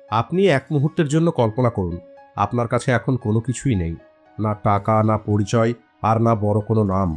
আপনি এক মুহূর্তের জন্য কল্পনা করুন, আপনার কাছে এখন কোনো কিছুই নেই, না টাকা, না পরিচয়, আর না বড় কোনো নাম।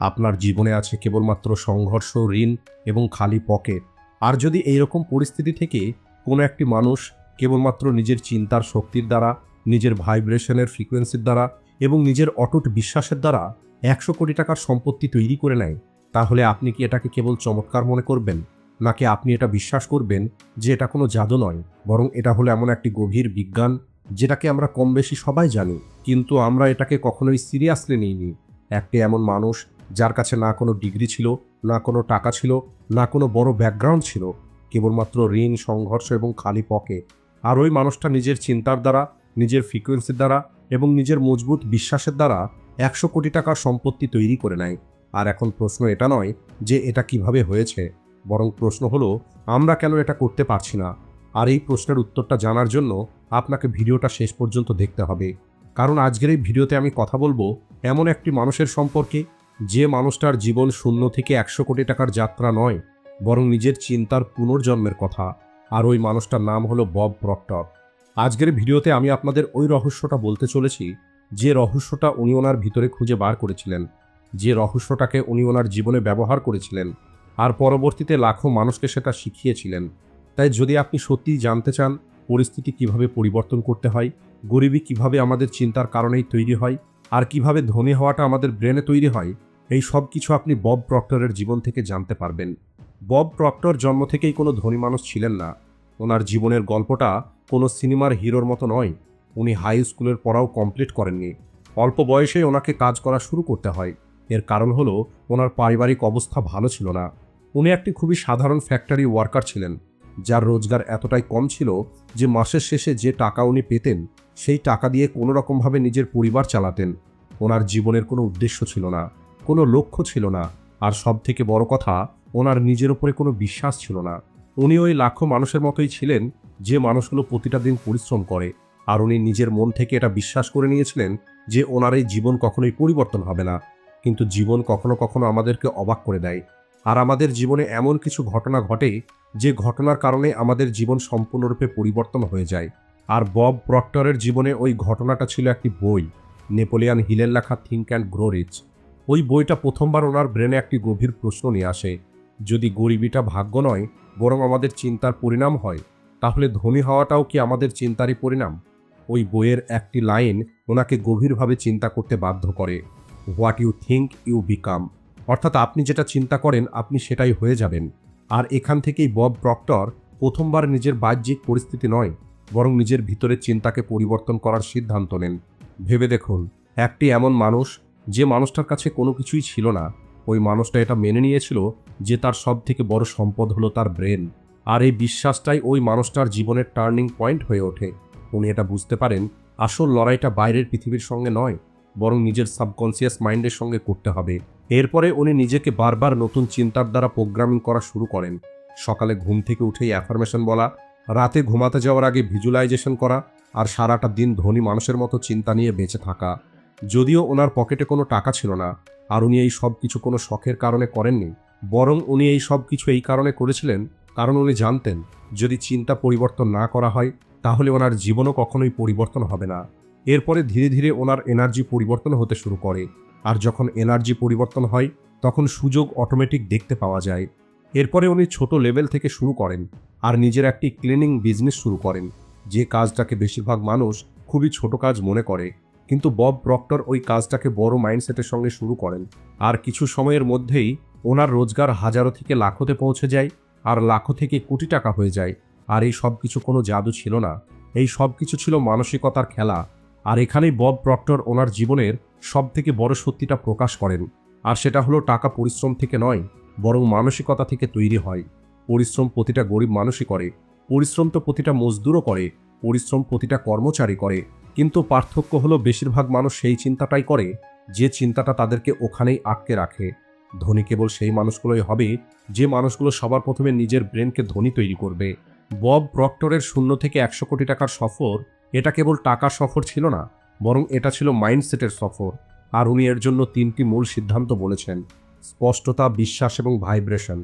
আপনার জীবনে আছে কেবলমাত্র সংঘর্ষ, ঋণ এবং খালি পকেট। আর যদি এইরকম পরিস্থিতি থেকে কোনো একটি মানুষ কেবলমাত্র নিজের চিন্তার শক্তির দ্বারা, নিজের ভাইব্রেশনের ফ্রিকোয়েন্সির দ্বারা এবং নিজের অটুট বিশ্বাসের দ্বারা 100 কোটি টাকার সম্পত্তি তৈরি করে নেয়, তাহলে আপনি কি এটাকে কেবল চমৎকার মনে করবেন, নাকি আপনি এটা বিশ্বাস করবেন যে এটা কোনো জাদু নয়, বরং এটা হলো এমন একটি গভীর বিজ্ঞান যেটাকে আমরা কম বেশি সবাই জানি, কিন্তু আমরা এটাকে কখনোই সিরিয়াসলি নিইনি। একটি এমন মানুষ যার কাছে না কোনো ডিগ্রি ছিল, না কোনো টাকা ছিল, না কোনো বড় ব্যাকগ্রাউন্ড ছিল, কেবলমাত্র ঋণ, সংঘর্ষ এবং খালি পকেট। আর ওই মানুষটা নিজের চিন্তার দ্বারা, নিজের ফ্রিকোয়েন্সির দ্বারা এবং নিজের মজবুত বিশ্বাসের দ্বারা 100 কোটি টাকার সম্পত্তি তৈরি করে নেয়। আর এখন প্রশ্ন এটা নয় যে এটা কিভাবে হয়েছে, বরং প্রশ্ন হলো আমরা কেন এটা করতে পারছি না। আর এই প্রশ্নের উত্তরটা জানার জন্য আপনাকে ভিডিওটা শেষ পর্যন্ত দেখতে হবে, কারণ আজকের এই ভিডিওতে আমি কথা বলবো এমন একটি মানুষের সম্পর্কে যে মানুষটার জীবন 0 থেকে 100 কোটি টাকার যাত্রা নয়, বরং নিজের চিন্তার পুনর্জন্মের কথা। আর ওই মানুষটার নাম হলো বব প্রক্টর। আজকের ভিডিওতে আমি আপনাদের ওই রহস্যটা বলতে চলেছি, যে রহস্যটা উনি ওনার ভিতরে খুঁজে বার করেছিলেন, যে রহস্যটাকে উনি ওনার জীবনে ব্যবহার করেছিলেন, আর পরবর্তীতে লাখো মানুষকে সেটা শিখিয়েছিলেন। তাই যদি আপনি সত্যিই জানতে চান পরিস্থিতি কিভাবে পরিবর্তন করতে হয়, গরিবী কিভাবে আমাদের চিন্তার কারণেই তৈরি হয়, আর কিভাবে ধনী হওয়াটা আমাদের ব্রেনে তৈরি হয়, এই সব কিছু আপনি বব প্রক্টরের জীবন থেকে জানতে পারবেন। বব প্রক্টর জন্ম থেকেই কোনো ধনী মানুষ ছিলেন না। ওনার জীবনের গল্পটা কোনো সিনেমার হিরোর মতো নয়। উনি হাই স্কুলের পড়াও কমপ্লিট করেননি। অল্প বয়সেই ওনাকে কাজ করা শুরু করতে হয়। এর কারণ হলো ওনার পারিবারিক অবস্থা ভালো ছিল না। উনি একটি খুবই সাধারণ ফ্যাক্টরি ওয়ার্কার ছিলেন, যার রোজগার এতটাই কম ছিল যে মাসের শেষে যে টাকা উনি পেতেন সেই টাকা দিয়ে কোনো রকমভাবে নিজের পরিবার চালাতেন। ওনার জীবনের কোনো উদ্দেশ্য ছিল না, কোনো লক্ষ্য ছিল না, আর সব থেকে বড় কথা, ওনার নিজের উপরে কোনো বিশ্বাস ছিল না। উনি ওই লাখো মানুষের মতোই ছিলেন যে মানুষগুলো প্রতিটা দিন পরিশ্রম করে, আর উনি নিজের মন থেকে এটা বিশ্বাস করে নিয়েছিলেন যে ওনার এই জীবন কখনোই পরিবর্তন হবে না। কিন্তু জীবন কখনো কখনো আমাদেরকে অবাক করে দেয়, আর আমাদের জীবনে এমন কিছু ঘটনা ঘটে যে ঘটনার কারণে আমাদের জীবন সম্পূর্ণরূপে পরিবর্তন হয়ে যায়। আর বব প্রক্টরের জীবনে ওই ঘটনাটা ছিল একটি বই, নেপোলিয়ান হিলের লেখা থিঙ্ক অ্যান্ড গ্রো রিচ। ওই বইটা প্রথমবার ওনার ব্রেনে একটি গভীর প্রশ্ন নিয়ে আসে, যদি গরিবিটা ভাগ্য নয় বরং আমাদের চিন্তার পরিণাম হয়, তাহলে ধনী হওয়াটাও কি আমাদের চিন্তারই পরিণাম? ওই বইয়ের একটি লাইন ওনাকে গভীরভাবে চিন্তা করতে বাধ্য করে, what you think you become. অর্থাৎ আপনি যেটা চিন্তা করেন আপনি সেটাই হয়ে যাবেন। আর এখান থেকেই বব প্রক্টর প্রথমবার নিজের বাহ্যিক পরিস্থিতি নয়, বরং নিজের ভিতরের চিন্তাকে পরিবর্তন করার সিদ্ধান্ত নেন। ভেবে দেখুন, একটি এমন মানুষ যে মানুষটার কাছে কোনো কিছুই ছিল না, ওই মানুষটা এটা মেনে নিয়েছিল যে তার সব থেকে বড় সম্পদ হলো তার ব্রেন। আর এই বিশ্বাসটাই ওই মানুষটার জীবনের টার্নিং পয়েন্ট হয়ে ওঠে। উনি এটা বুঝতে পারেন আসল লড়াইটা বাইরের পৃথিবীর সঙ্গে নয়, বরং নিজের সাবকনসিয়াস মাইন্ডের সঙ্গে করতে হবে। এরপরে উনি নিজেকে বারবার নতুন চিন্তার দ্বারা প্রোগ্রামিং করা শুরু করেন। সকালে ঘুম থেকে উঠেই অ্যাফার্মেশন বলা, রাতে ঘুমাতে যাওয়ার আগে ভিজুয়ালাইজেশন করা, আর সারাটা দিন ধনী মানুষের মতো চিন্তা নিয়ে বেঁচে থাকা। যদিও ওনার পকেটে কোনো টাকা ছিল না, আর উনি এই সব কিছু কোনো শখের কারণে করেননি, বরং উনি এই সব কিছু এই কারণে করেছিলেন কারণ উনি জানতেন যদি চিন্তা পরিবর্তন না করা হয় তাহলে ওনার জীবনও কখনোই পরিবর্তন হবে না। এরপরে ধীরে ধীরে ওনার এনার্জি পরিবর্তন হতে শুরু করে, আর যখন এনার্জি পরিবর্তন হয় তখন সুযোগ অটোমেটিক দেখতে পাওয়া যায়। এরপরে উনি ছোট লেভেল থেকে শুরু করেন আর নিজের একটি ক্লিনিং বিজনেস শুরু করেন, যে কাজটাকে বেশিরভাগ মানুষ খুবই ছোট কাজ মনে করে। কিন্তু বব প্রক্টর ওই কাজটাকে বড় মাইন্ডসেটের সঙ্গে শুরু করেন, আর কিছু সময়ের মধ্যেই ওনার রোজগার হাজারো থেকে লাখোতে পৌঁছে যায়, আর লাখো থেকে কোটি টাকা হয়ে যায়। আর এই সব কিছু কোনো জাদু ছিল না, এই সব কিছু ছিল মানসিকতার খেলা। আর এখানেই বব প্রক্টর ওনার জীবনের সব থেকে বড় সত্যিটা প্রকাশ করেন, আর সেটা হলো টাকা পরিশ্রম থেকে নয়, বরং মানসিকতা থেকে তৈরি হয়। পরিশ্রম প্রতিটা গরিব মানুষই করে, পরিশ্রম তো প্রতিটা মজদুরও করে, পরিশ্রম প্রতিটা কর্মচারী করে, কিন্তু পার্থক্য হলো বেশিরভাগ মানুষ সেই চিন্তাটাই করে যে চিন্তাটা তাদেরকে ওখানেই আটকে রাখে। ধনী কেবল সেই মানুষগুলোই হবে যে মানুষগুলো সবার প্রথমে নিজের ব্রেনকে ধনী তৈরি করবে। বব প্রক্টরের 0 থেকে 100 কোটি টাকার সফর এটা কেবল টাকার সফর ছিল না, বরং এটা ছিল মাইন্ডসেটের সফর। আর উনি এর জন্য 3টি মূল সিদ্ধান্ত বলেছেন: স্পষ্টতা, বিশ্বাস এবং ভাইব্রেশন।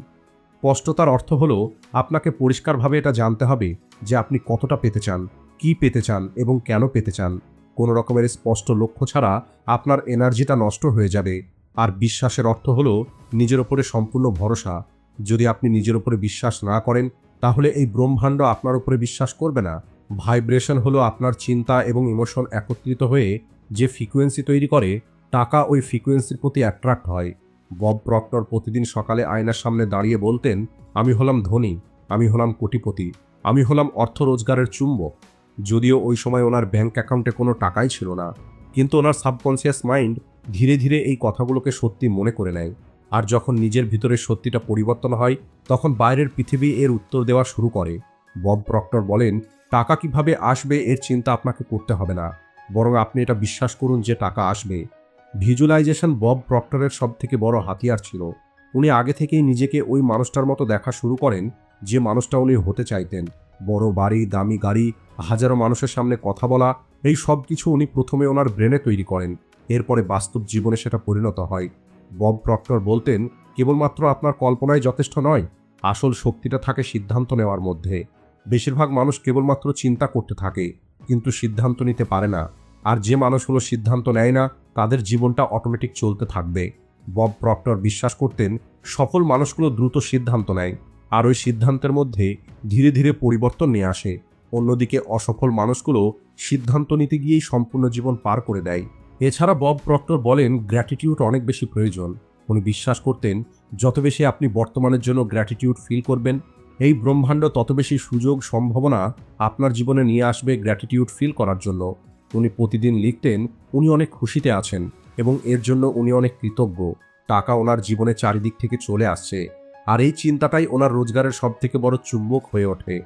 স্পষ্টতার অর্থ হলো আপনাকে পরিষ্কারভাবে এটা জানতে হবে যে আপনি কতটা পেতে চান, কি পেতে চান এবং কেন পেতে চান। কোনো রকমের স্পষ্ট লক্ষ্য ছাড়া আপনার এনার্জিটা নষ্ট হয়ে যাবে। আর বিশ্বাসের অর্থ হলো নিজের ওপরে সম্পূর্ণ ভরসা। যদি আপনি নিজের ওপরে বিশ্বাস না করেন, তাহলে এই ব্রহ্মাণ্ড আপনার উপরে বিশ্বাস করবে না। ভাইব্রেশন হলো আপনার চিন্তা এবং ইমোশন একত্রিত হয়ে যে ফ্রিকোয়েন্সি তৈরি করে, টাকা ওই ফ্রিকোয়েন্সির প্রতি অ্যাট্রাক্ট হয়। বব প্রক্টর প্রতিদিন সকালে আয়নার সামনে দাঁড়িয়ে বলতেন, আমি হলাম ধনী, আমি হলাম কোটিপতি, আমি হলাম অর্থ রোজগারের চুম্বক। যদিও ওই সময় ওনার ব্যাংক অ্যাকাউন্টে কোনো টাকাই ছিল না, কিন্তু ওনার সাবকনসিয়াস মাইন্ড ধীরে ধীরে এই কথাগুলোকে সত্যি মনে করে নেয়। আর যখন নিজের ভিতরে সত্যিটা পরিবর্তন হয়, তখন বাইরের পৃথিবী এর উত্তর দেওয়া শুরু করে। বব প্রক্টর বলেন, টাকা কিভাবে আসবে এর চিন্তা আপনাকে করতে হবে না, বরং আপনি এটা বিশ্বাস করুন যে টাকা আসবে। ভিজুয়ালাইজেশন বব প্রক্টরের সবথেকে বড় হাতিয়ার ছিল। উনি আগে থেকেই নিজেকে ওই মানুষটার মতো দেখা শুরু করেন যে মানুষটা উনি হতে চাইতেন। বড় বাড়ি, দামি গাড়ি, হাজারো মানুষের সামনে কথা বলা, এই সব কিছু উনি প্রথমে ওনার ব্রেনে তৈরি করেন, এরপরে বাস্তব জীবনে সেটা পরিণত হয়। বব প্রক্টর বলতেন, কেবলমাত্র আপনার কল্পনায় যথেষ্ট নয়, আসল শক্তিটা থাকে সিদ্ধান্ত নেওয়ার মধ্যে। বেশিরভাগ মানুষ কেবলমাত্র চিন্তা করতে থাকে, কিন্তু সিদ্ধান্ত নিতে পারে না। আর যে মানুষগুলো সিদ্ধান্ত নেয় না, তাদের জীবনটা অটোমেটিক চলতে থাকবে। বব প্রক্টর বিশ্বাস করতেন, সফল মানুষগুলো দ্রুত সিদ্ধান্ত নেয়, আর ওই সিদ্ধান্তের মধ্যে ধীরে ধীরে পরিবর্তন নিয়ে আসে। অন্যদিকে অসফল মানুষগুলো সিদ্ধান্ত নিতে গিয়েই সম্পূর্ণ জীবন পার করে দেয়। এছাড়া বব প্রক্টর বলেন, গ্র্যাটিটিউড অনেক বেশি প্রয়োজন। উনি বিশ্বাস করতেন, যত বেশি আপনি বর্তমানের জন্য গ্র্যাটিটিউড ফিল করবেন, এই ব্রহ্মাণ্ড তত বেশি সুযোগ সম্ভাবনা আপনার জীবনে নিয়ে আসবে গ্র্যাটিটিউড ফিল করার জন্য। উনি প্রতিদিন লিখতেন উনি অনেক খুশিতে আছেন এবং এর জন্য উনি অনেক কৃতজ্ঞ। টাকা ওনার জীবনে চারিদিক থেকে চলে আসছে, আর এই চিন্তাটাই ওনার রোজগারের সবথেকে বড় চুম্বক হয়ে ওঠে।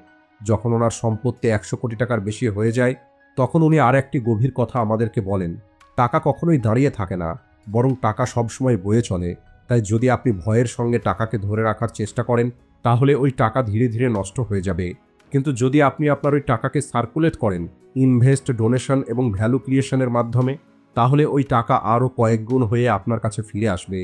যখন ওনার সম্পত্তি 100 কোটি টাকার বেশি হয়ে যায়, তখন উনি আর একটি গভীর কথা আমাদেরকে বলেন, টাকা কখনোই দাঁড়িয়ে থাকে না, বরং টাকা সবসময় বয়ে চলে। তাই যদি আপনি ভয়ের সঙ্গে টাকাকে ধরে রাখার চেষ্টা করেন, তাহলে ওই টাকা ধীরে ধীরে নষ্ট হয়ে যাবে। কিন্তু যদি আপনি আপনার ওই টাকাকে সার্কুলেট করেন, ইনভেস্ট, ডোনেশন এবং ভ্যালু ক্রিয়েশনের মাধ্যমে, তাহলে ওই টাকা আরও কয়েক গুণ হয়ে আপনার কাছে ফিরে আসবে।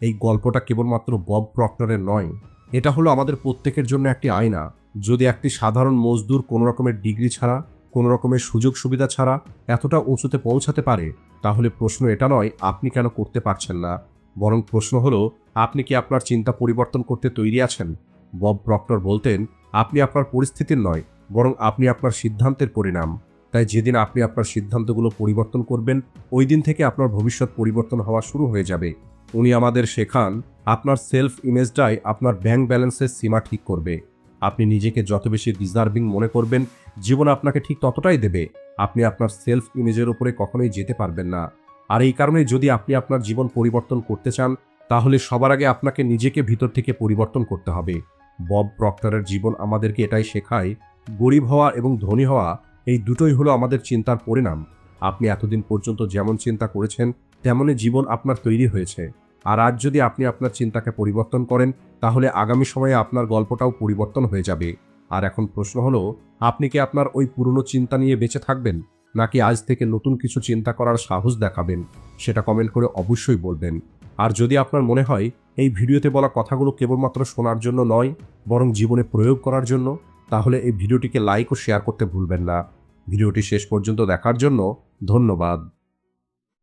এই গল্পটা কেবলমাত্র বব প্রক্টরের নয়, এটা হলো আমাদের প্রত্যেকের জন্য একটি আয়না। যদি একটি সাধারণ মজদুর কোনো রকমের ডিগ্রি ছাড়া, কোনো রকমের সুযোগ সুবিধা ছাড়া এতটা উঁচুতে পৌঁছাতে পারে, তাহলে প্রশ্ন এটা নয় আপনি কেন করতে পারছেন না, বরং প্রশ্ন হলো আপনি কি আপনার চিন্তা পরিবর্তন করতে তৈরি আছেন। বব প্রক্টর বলতেন, আপনি আপনার পরিস্থিতির নয়, বরং আপনি আপনার সিদ্ধান্তের পরিণাম। তাই যেদিন আপনি আপনার সিদ্ধান্তগুলো পরিবর্তন করবেন, ওই দিন থেকে আপনার ভবিষ্যৎ পরিবর্তন হওয়া শুরু হয়ে যাবে। উনি আমাদের শেখান, আপনার সেলফ ইমেজটাই আপনার ব্যাংক ব্যালেন্সের সীমা ঠিক করবে। আপনি নিজেকে যত বেশি ডিজার্ভিং মনে করবেন, জীবন আপনাকে ঠিক ততটাই দেবে। আপনি আপনার সেলফ ইমেজের উপরে কখনোই যেতে পারবেন না। আর এই কারণে যদি আপনি আপনার জীবন পরিবর্তন করতে চান, তাহলে সবার আগে আপনাকে নিজেকে ভিতর থেকে পরিবর্তন করতে হবে। বব প্রক্টরের জীবন আমাদেরকে এটাই শেখায়, গরিব হওয়া এবং ধনী হওয়া এই দুটোই হলো আমাদের চিন্তার পরিণাম। আপনি এতদিন পর্যন্ত যেমন চিন্তা করেছেন, তেমনই জীবন আপনার তৈরি হয়েছে। আর আজ যদি আপনি আপনার চিন্তাকে পরিবর্তন করেন, তাহলে আগামী সময়ে আপনার গল্পটাও পরিবর্তন হয়ে যাবে। আর এখন প্রশ্ন হলো, আপনি কি আপনার ওই পুরনো চিন্তা নিয়ে বেঁচে থাকবেন, নাকি আজ থেকে নতুন কিছু চিন্তা করার সাহস দেখাবেন? সেটা কমেন্ট করে অবশ্যই বলবেন। আর যদি আপনার মনে হয় এই ভিডিওতে বলা কথাগুলো কেবলমাত্র শোনার জন্য নয়, বরং জীবনে প্রয়োগ করার জন্য, তাহলে এই ভিডিওটিকে লাইক ও শেয়ার করতে ভুলবেন না। ভিডিওটি শেষ পর্যন্ত দেখার জন্য ধন্যবাদ।